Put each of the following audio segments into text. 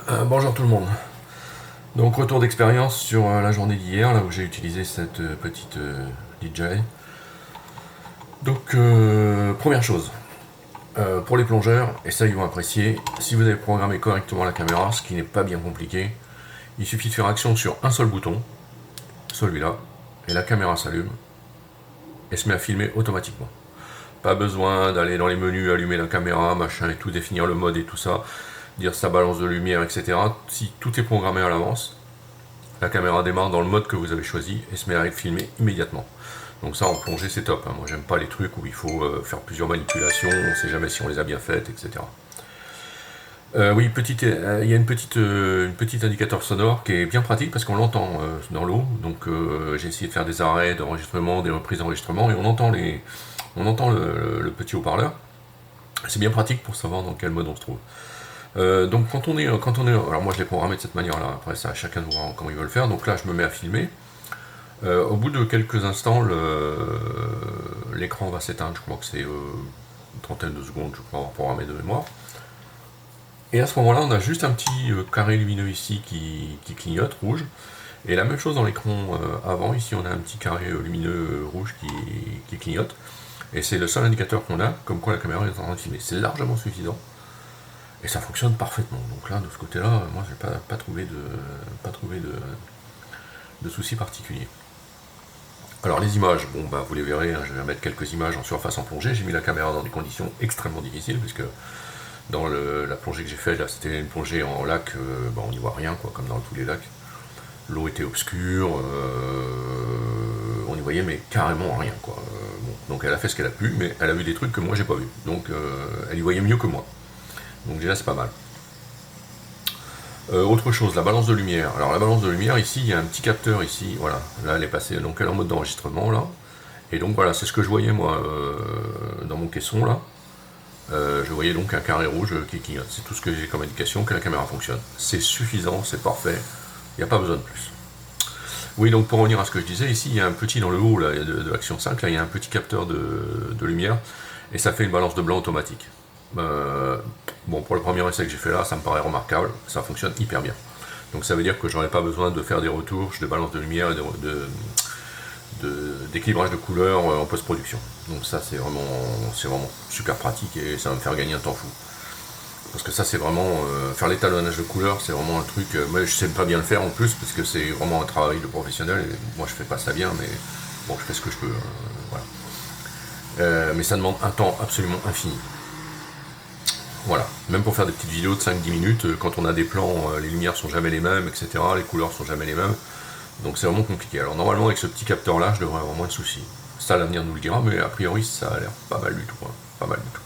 Bonjour tout le monde. Donc retour d'expérience sur la journée d'hier, là où j'ai utilisé cette petite DJI. Donc première chose, pour les plongeurs, et ça ils vont apprécier, si vous avez programmé correctement la caméra, ce qui n'est pas bien compliqué, il suffit de faire action sur un seul bouton, celui-là, et la caméra s'allume et se met à filmer automatiquement. Pas besoin d'aller dans les menus, allumer la caméra, machin et tout, définir le mode et tout ça, dire sa balance de lumière, etc. Si tout est programmé à l'avance, la caméra démarre dans le mode que vous avez choisi et se met à filmer immédiatement. Donc ça en plongée c'est top, hein. Moi j'aime pas les trucs où il faut faire plusieurs manipulations, on sait jamais si on les a bien faites, etc. Oui, il y a une petite indicateur sonore qui est bien pratique parce qu'on l'entend dans l'eau. Donc j'ai essayé de faire des arrêts d'enregistrement, des reprises d'enregistrement et on entend le petit haut-parleur. C'est bien pratique pour savoir dans quel mode on se trouve. Donc quand on est, alors moi je l'ai programmé de cette manière-là. Après ça, chacun de voir comment il veut le faire. Donc là, je me mets à filmer. Au bout de quelques instants, l'écran va s'éteindre. Je crois que c'est une trentaine de secondes, je crois, avoir programmé de mémoire. Et à ce moment-là, on a juste un petit carré lumineux ici qui clignote, rouge. Et la même chose dans l'écran avant. Ici, on a un petit carré lumineux rouge qui clignote. Et c'est le seul indicateur qu'on a, comme quoi la caméra est en train de filmer. C'est largement suffisant. Et ça fonctionne parfaitement. Donc là, de ce côté-là, moi, j'ai pas trouvé de soucis particuliers. Alors les images, bon bah vous les verrez, hein, je vais mettre quelques images en surface en plongée. J'ai mis la caméra dans des conditions extrêmement difficiles, puisque dans la plongée que j'ai faite, là, c'était une plongée en lac, bah, on n'y voit rien, quoi, comme dans tous les lacs. L'eau était obscure, on y voyait mais carrément rien, quoi. Bon, donc elle a fait ce qu'elle a pu, mais elle a vu des trucs que moi j'ai pas vu. Donc elle y voyait mieux que moi. Donc déjà c'est pas mal. Autre chose, la balance de lumière. Alors la balance de lumière, ici, il y a un petit capteur ici, voilà. Là, elle est passée, donc elle est en mode d'enregistrement, là. Et donc voilà, c'est ce que je voyais, moi, dans mon caisson, là. Je voyais donc un carré rouge qui clignote. C'est tout ce que j'ai comme indication que la caméra fonctionne. C'est suffisant, c'est parfait. Il n'y a pas besoin de plus. Oui, donc pour revenir à ce que je disais, ici, il y a un petit, dans le haut là, de l'action 5, là, il y a un petit capteur de lumière. Et ça fait une balance de blanc automatique. Bon, pour le premier essai que j'ai fait là, ça me paraît remarquable, ça fonctionne hyper bien. Donc ça veut dire que j'aurais pas besoin de faire des retouches, de balance de lumière et d'équilibrage de couleurs en post-production. Donc ça c'est vraiment super pratique et ça va me faire gagner un temps fou. Parce que ça c'est vraiment, faire l'étalonnage de couleurs, c'est vraiment un truc, moi je sais pas bien le faire en plus, parce que c'est vraiment un travail de professionnel, et moi je fais pas ça bien, mais bon je fais ce que je peux, voilà. Mais ça demande un temps absolument infini. Voilà, même pour faire des petites vidéos de 5-10 minutes, quand on a des plans, les lumières sont jamais les mêmes, etc., les couleurs sont jamais les mêmes, donc c'est vraiment compliqué. Alors normalement avec ce petit capteur là, je devrais avoir moins de soucis. Ça l'avenir nous le dira, mais a priori ça a l'air pas mal du tout, hein. Pas mal du tout.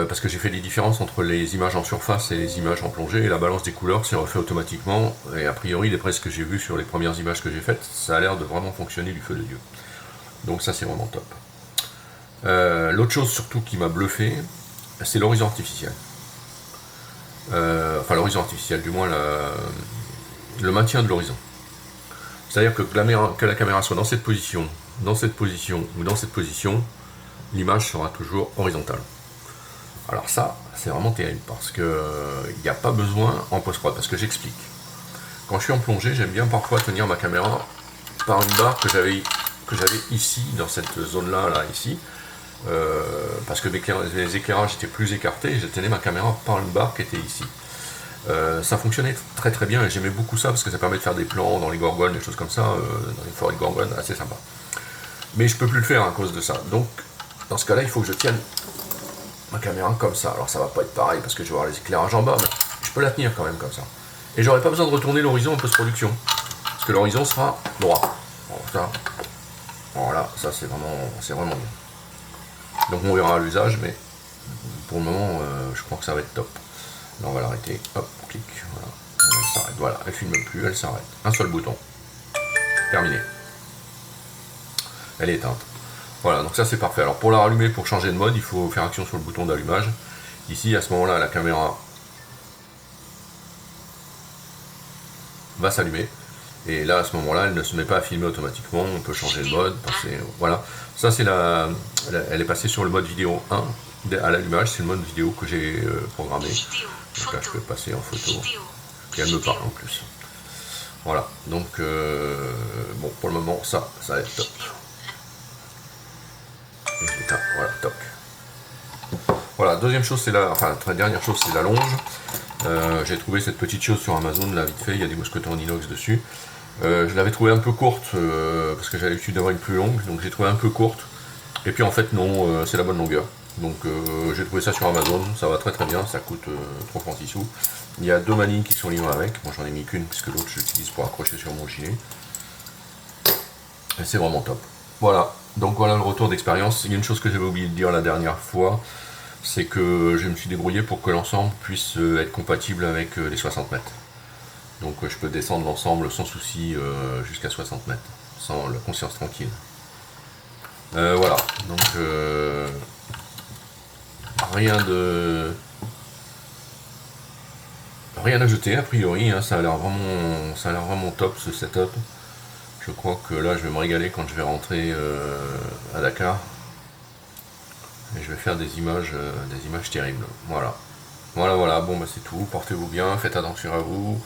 Parce que j'ai fait des différences entre les images en surface et les images en plongée, et la balance des couleurs s'est refait automatiquement, et a priori d'après ce que j'ai vu sur les premières images que j'ai faites, ça a l'air de vraiment fonctionner du feu de Dieu. Donc ça c'est vraiment top. L'autre chose surtout qui m'a bluffé, c'est l'horizon artificiel. Enfin l'horizon artificiel, du moins le maintien de l'horizon. C'est-à-dire que la caméra soit dans cette position ou dans cette position, l'image sera toujours horizontale. Alors ça, c'est vraiment terrible parce que il n'y a pas besoin en post-prod, parce que j'explique. Quand je suis en plongée, j'aime bien parfois tenir ma caméra par une barre que j'avais ici, dans cette zone-là, ici, parce que les éclairages étaient plus écartés, et je tenais ma caméra par une barre qui était ici. Ça fonctionnait très très bien et j'aimais beaucoup ça parce que ça permet de faire des plans dans les gorgones, des choses comme ça, dans les forêts de gorgones, assez sympa. Mais je peux plus le faire à cause de ça. Donc dans ce cas-là, il faut que je tienne ma caméra comme ça. Alors ça va pas être pareil parce que je vais avoir les éclairages en bas, mais je peux la tenir quand même comme ça. Et j'aurai pas besoin de retourner l'horizon en post-production, parce que l'horizon sera droit. Voilà, ça c'est vraiment bien. Donc on verra à l'usage, mais pour le moment, je crois que ça va être top. Là on va l'arrêter, hop, clic, voilà, elle s'arrête, voilà, elle filme plus, elle s'arrête. Un seul bouton, terminé. Elle est éteinte. Voilà, donc ça c'est parfait. Alors pour la rallumer, pour changer de mode, il faut faire action sur le bouton d'allumage. Ici, à ce moment-là, la caméra va s'allumer. Et là, à ce moment-là, elle ne se met pas à filmer automatiquement. On peut changer de mode, passer, voilà. Ça, c'est elle est passée sur le mode vidéo 1 à l'allumage. C'est le mode vidéo que j'ai programmé. Donc là je peux passer en photo. Vidéo. Et elle me parle en plus. Voilà, donc bon, pour le moment ça va être top. Et putain, voilà, toc. Voilà, deuxième chose, c'est la, enfin, très dernière chose, c'est la longe. J'ai trouvé cette petite chose sur Amazon, là, vite fait, il y a des mousquetons en inox dessus. Je l'avais trouvée un peu courte, parce que j'avais l'habitude d'avoir une plus longue, donc j'ai trouvé un peu courte. Et puis en fait, non, c'est la bonne longueur. Donc j'ai trouvé ça sur Amazon, ça va très très bien, ça coûte 3 francs 6 sous. Il y a 2 manilles qui sont livrées avec, moi j'en ai mis qu'une, puisque l'autre j'utilise pour accrocher sur mon gilet. Et c'est vraiment top. Voilà, donc voilà le retour d'expérience. Il y a une chose que j'avais oublié de dire la dernière fois, c'est que je me suis débrouillé pour que l'ensemble puisse être compatible avec les 60 mètres. Donc je peux descendre l'ensemble sans souci jusqu'à 60 mètres, sans la conscience tranquille. Voilà, donc rien à jeter a priori, hein, ça a l'air vraiment top ce setup. Je crois que là je vais me régaler quand je vais rentrer à Dakar. Et je vais faire des images terribles. Voilà. Voilà, bon bah c'est tout, portez-vous bien, faites attention à vous,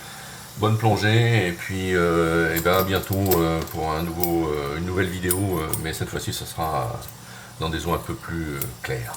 bonne plongée, et puis et ben à bientôt pour une nouvelle vidéo, mais cette fois-ci ça sera dans des eaux un peu plus claires.